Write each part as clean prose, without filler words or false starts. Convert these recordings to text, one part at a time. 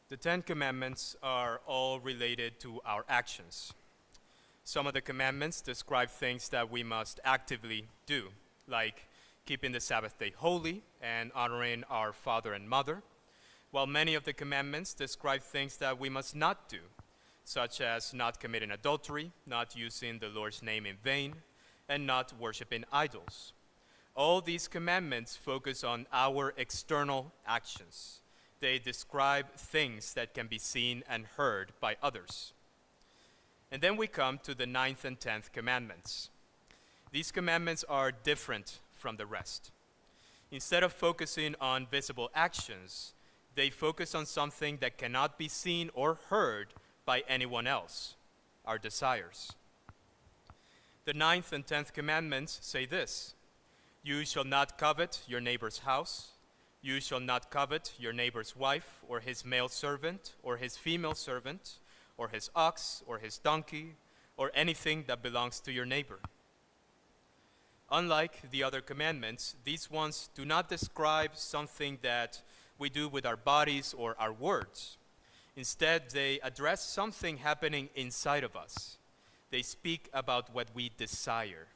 The Ten Commandments are all related to our actions. Some of the commandments describe things that we must actively do, like keeping the Sabbath day holy and honoring our father and mother, while many of the commandments describe things that we must not do, such as not committing adultery, not using the Lord's name in vain, and not worshiping idols. All these commandments focus on our external actions. They describe things that can be seen and heard by others. And then we come to the 9th and 10th commandments. These commandments are different from the rest. Instead of focusing on visible actions, they focus on something that cannot be seen or heard by anyone else, our desires. The 9th and 10th commandments say this: "You shall not covet your neighbor's house. You shall not covet your neighbor's wife, or his male servant, or his female servant, or his ox, or his donkey, or anything that belongs to your neighbor." Unlike the other commandments, these ones do not describe something that we do with our bodies or our words. Instead, they address something happening inside of us. They speak about what we desire.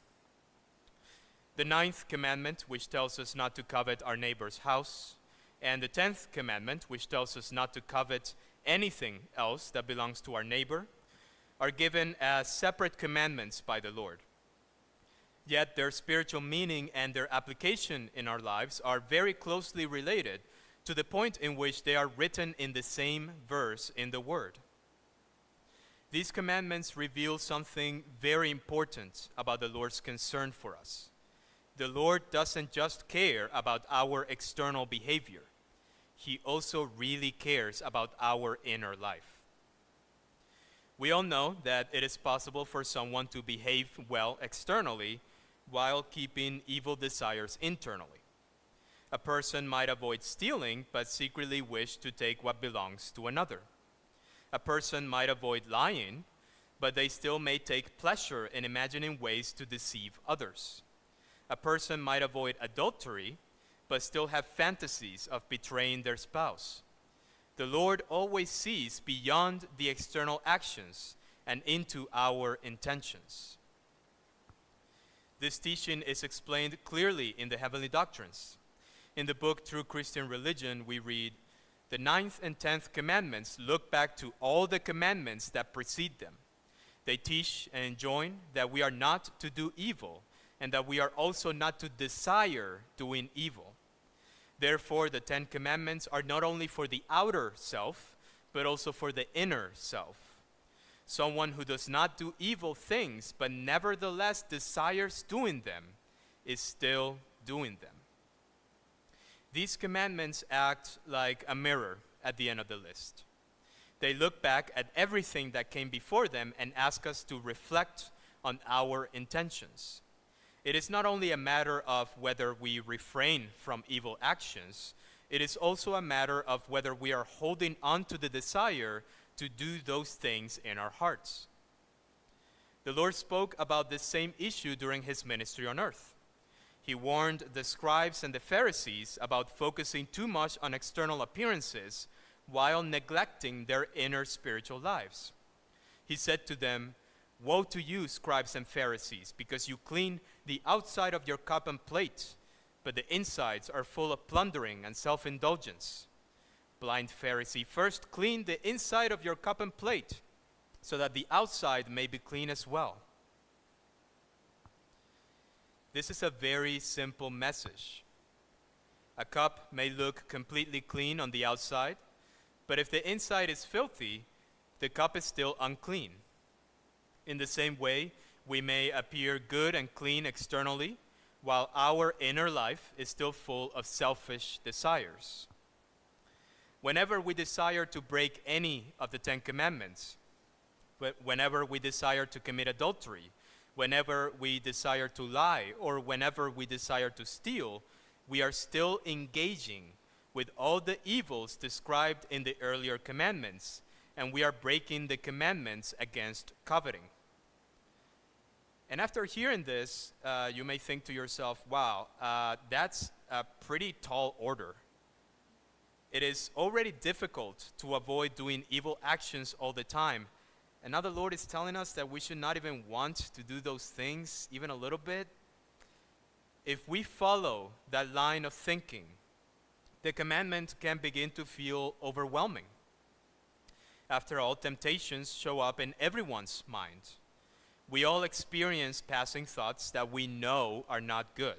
The 9th commandment, which tells us not to covet our neighbor's house, and the 10th commandment, which tells us not to covet anything else that belongs to our neighbor, are given as separate commandments by the Lord. Yet their spiritual meaning and their application in our lives are very closely related, to the point in which they are written in the same verse in the Word. These commandments reveal something very important about the Lord's concern for us. The Lord doesn't just care about our external behavior. He also really cares about our inner life. We all know that it is possible for someone to behave well externally while keeping evil desires internally. A person might avoid stealing but secretly wish to take what belongs to another. A person might avoid lying, but they still may take pleasure in imagining ways to deceive others. A person might avoid adultery, but still have fantasies of betraying their spouse. The Lord always sees beyond the external actions and into our intentions. This teaching is explained clearly in the heavenly doctrines. In the book True Christian Religion, we read, "The 9th and 10th commandments look back to all the commandments that precede them. They teach and enjoin that we are not to do evil, and that we are also not to desire doing evil. Therefore, the 10 commandments are not only for the outer self, but also for the inner self. Someone who does not do evil things, but nevertheless desires doing them, is still doing them." These commandments act like a mirror at the end of the list. They look back at everything that came before them and ask us to reflect on our intentions. It is not only a matter of whether we refrain from evil actions, it is also a matter of whether we are holding on to the desire to do those things in our hearts. The Lord spoke about this same issue during his ministry on earth. He warned the scribes and the Pharisees about focusing too much on external appearances while neglecting their inner spiritual lives. He said to them, "Woe to you, scribes and Pharisees, because you clean the outside of your cup and plate, but the insides are full of plundering and self-indulgence. Blind Pharisee, first clean the inside of your cup and plate, so that the outside may be clean as well." This is a very simple message. A cup may look completely clean on the outside, but if the inside is filthy, the cup is still unclean. In the same way, we may appear good and clean externally, while our inner life is still full of selfish desires. Whenever we desire to break any of the 10 commandments, whenever we desire to commit adultery, whenever we desire to lie, or whenever we desire to steal, we are still engaging with all the evils described in the earlier commandments, and we are breaking the commandments against coveting. And after hearing this, you may think to yourself, wow, that's a pretty tall order. It is already difficult to avoid doing evil actions all the time. And now the Lord is telling us that we should not even want to do those things, even a little bit. If we follow that line of thinking, the commandment can begin to feel overwhelming. After all, temptations show up in everyone's mind. We all experience passing thoughts that we know are not good.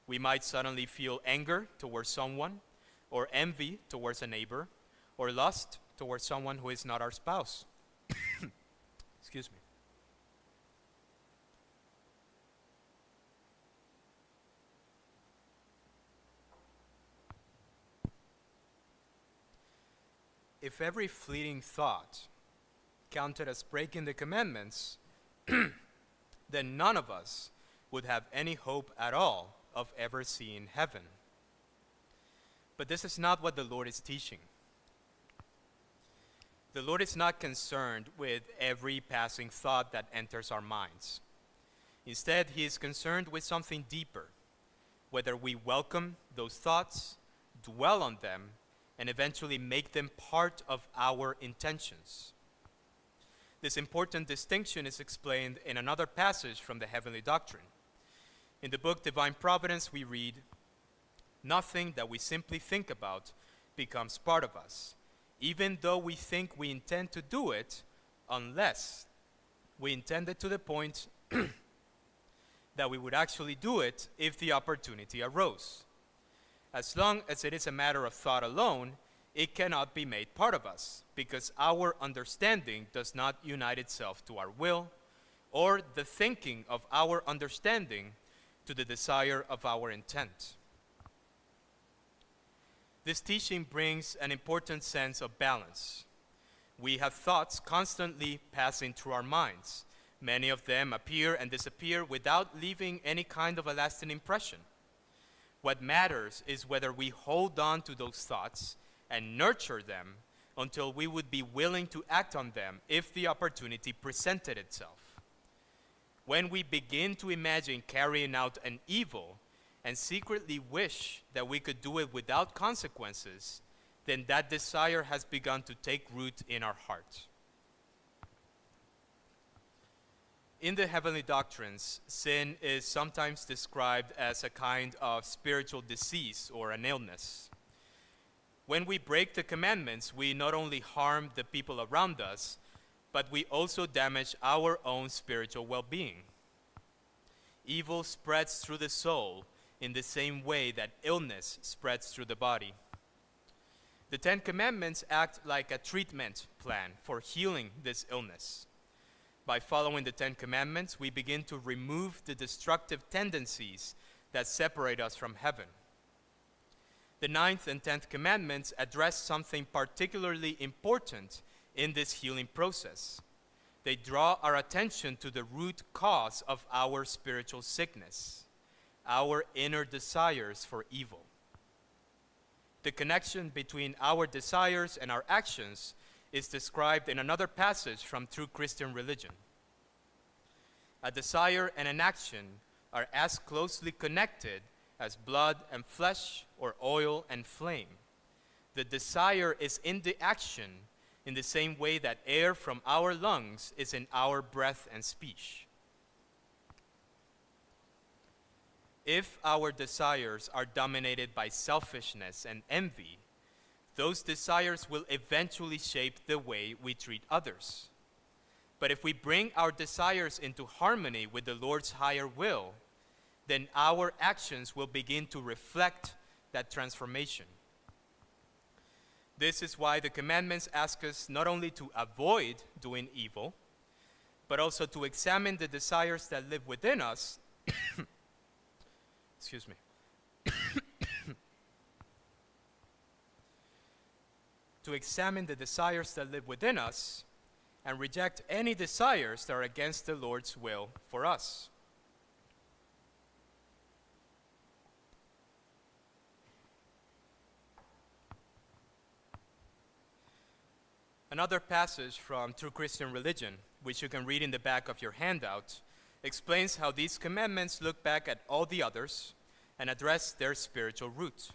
We might suddenly feel anger towards someone, or envy towards a neighbor, or lust towards someone who is not our spouse. Excuse me. If every fleeting thought counted as breaking the commandments, then none of us would have any hope at all of ever seeing heaven. But this is not what the Lord is teaching. The Lord is not concerned with every passing thought that enters our minds. Instead, he is concerned with something deeper, whether we welcome those thoughts, dwell on them, and eventually make them part of our intentions. This important distinction is explained in another passage from the Heavenly Doctrine. In the book Divine Providence, we read, "Nothing that we simply think about becomes part of us, even though we think we intend to do it, unless we intend it to the point that we would actually do it if the opportunity arose. As long as it is a matter of thought alone, it cannot be made part of us, because our understanding does not unite itself to our will, or the thinking of our understanding to the desire of our intent." This teaching brings an important sense of balance. We have thoughts constantly passing through our minds. Many of them appear and disappear without leaving any kind of a lasting impression. What matters is whether we hold on to those thoughts and nurture them until we would be willing to act on them if the opportunity presented itself. When we begin to imagine carrying out an evil and secretly wish that we could do it without consequences, then that desire has begun to take root in our heart. In the heavenly doctrines, sin is sometimes described as a kind of spiritual disease or an illness. When we break the commandments, we not only harm the people around us, but we also damage our own spiritual well-being. Evil spreads through the soul in the same way that illness spreads through the body. The Ten Commandments act like a treatment plan for healing this illness. By following the Ten Commandments, we begin to remove the destructive tendencies that separate us from heaven. The Ninth and 10th Commandments address something particularly important in this healing process. They draw our attention to the root cause of our spiritual sickness, our inner desires for evil. The connection between our desires and our actions is described in another passage from True Christian Religion. A desire and an action are as closely connected as blood and flesh or oil and flame. The desire is in the action in the same way that air from our lungs is in our breath and speech. If our desires are dominated by selfishness and envy, those desires will eventually shape the way we treat others. But if we bring our desires into harmony with the Lord's higher will, then our actions will begin to reflect that transformation. This is why the commandments ask us not only to avoid doing evil, but also to examine the desires that live within us. Excuse me. To examine the desires that live within us and reject any desires that are against the Lord's will for us. Another passage from True Christian Religion, which you can read in the back of your handout, explains how these commandments look back at all the others and address their spiritual root.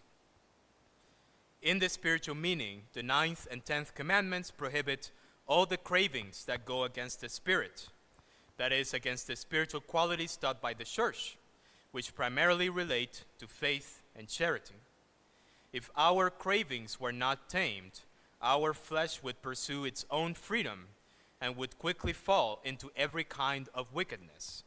In the spiritual meaning, the 9th and 10th commandments prohibit all the cravings that go against the spirit, that is, against the spiritual qualities taught by the church, which primarily relate to faith and charity. If our cravings were not tamed, our flesh would pursue its own freedom and would quickly fall into every kind of wickedness.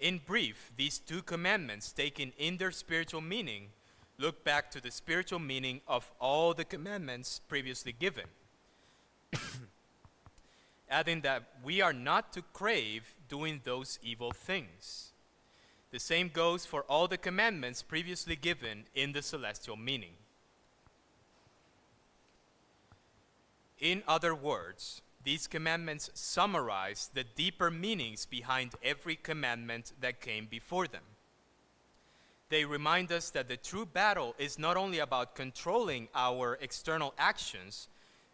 In brief, these 2 commandments, taken in their spiritual meaning, look back to the spiritual meaning of all the commandments previously given, adding that we are not to crave doing those evil things. The same goes for all the commandments previously given in the celestial meaning. In other words, these commandments summarize the deeper meanings behind every commandment that came before them. They remind us that the true battle is not only about controlling our external actions,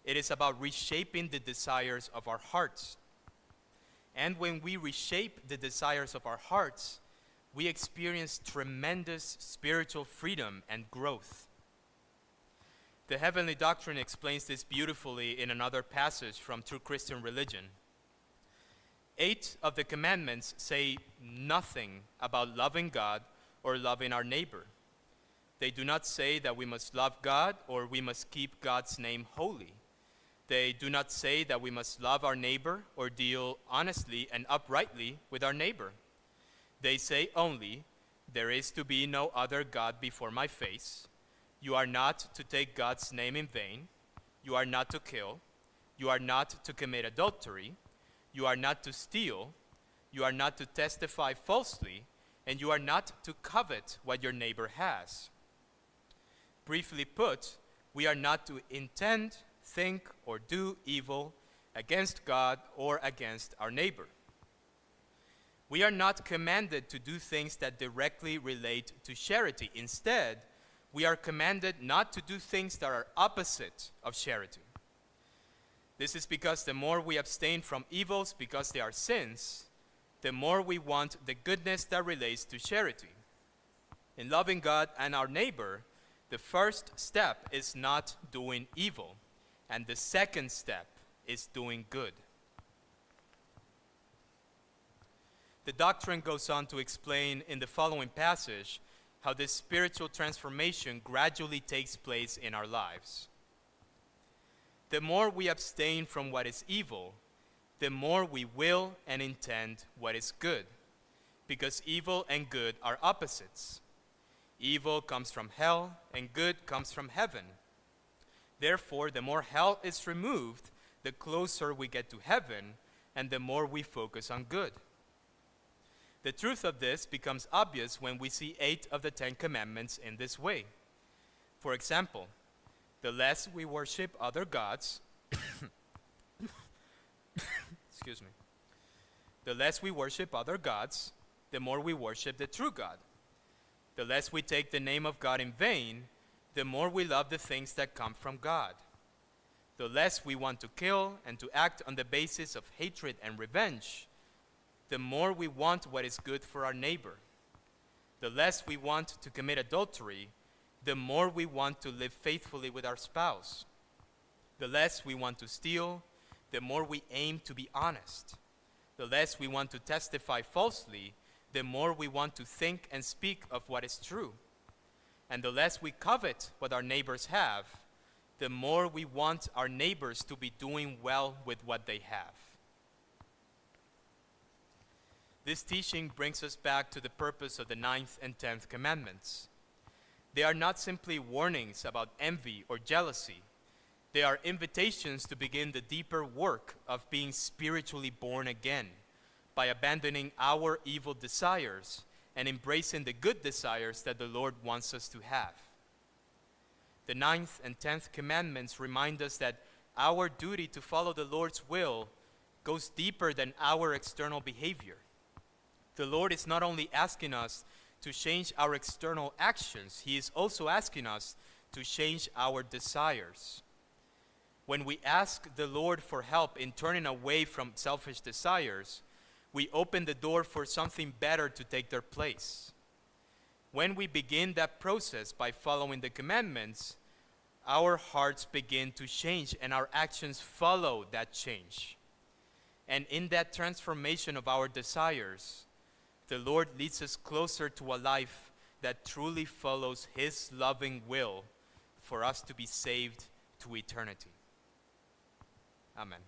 it is about reshaping the desires of our hearts. And when we reshape the desires of our hearts, we experience tremendous spiritual freedom and growth. The Heavenly Doctrine explains this beautifully in another passage from True Christian Religion. 8 of the commandments say nothing about loving God or loving our neighbor. They do not say that we must love God or we must keep God's name holy. They do not say that we must love our neighbor or deal honestly and uprightly with our neighbor. They say only, there is to be no other God before my face. You are not to take God's name in vain. You are not to kill. You are not to commit adultery. You are not to steal. You are not to testify falsely. And you are not to covet what your neighbor has. Briefly put, we are not to intend, think, or do evil against God or against our neighbor. We are not commanded to do things that directly relate to charity. Instead, we are commanded not to do things that are opposite of charity. This is because the more we abstain from evils because they are sins, the more we want the goodness that relates to charity. In loving God and our neighbor, the first step is not doing evil, and the second step is doing good. The doctrine goes on to explain in the following passage how this spiritual transformation gradually takes place in our lives. The more we abstain from what is evil, the more we will and intend what is good, because evil and good are opposites. Evil comes from hell, and good comes from heaven. Therefore, the more hell is removed, the closer we get to heaven, and the more we focus on good. The truth of this becomes obvious when we see 8 of the 10 commandments in this way. For example, the less we worship other gods, excuse me, the less we worship other gods, the more we worship the true God. The less we take the name of God in vain, the more we love the things that come from God. The less we want to kill and to act on the basis of hatred and revenge, the more we want what is good for our neighbor. The less we want to commit adultery, the more we want to live faithfully with our spouse. The less we want to steal, the more we aim to be honest. The less we want to testify falsely, the more we want to think and speak of what is true. And the less we covet what our neighbors have, the more we want our neighbors to be doing well with what they have. This teaching brings us back to the purpose of the 9th and 10th commandments. They are not simply warnings about envy or jealousy. They are invitations to begin the deeper work of being spiritually born again by abandoning our evil desires and embracing the good desires that the Lord wants us to have. The 9th and 10th commandments remind us that our duty to follow the Lord's will goes deeper than our external behavior. The Lord is not only asking us to change our external actions, He is also asking us to change our desires. When we ask the Lord for help in turning away from selfish desires, we open the door for something better to take their place. When we begin that process by following the commandments, our hearts begin to change and our actions follow that change. And in that transformation of our desires, the Lord leads us closer to a life that truly follows His loving will for us to be saved to eternity. Amen.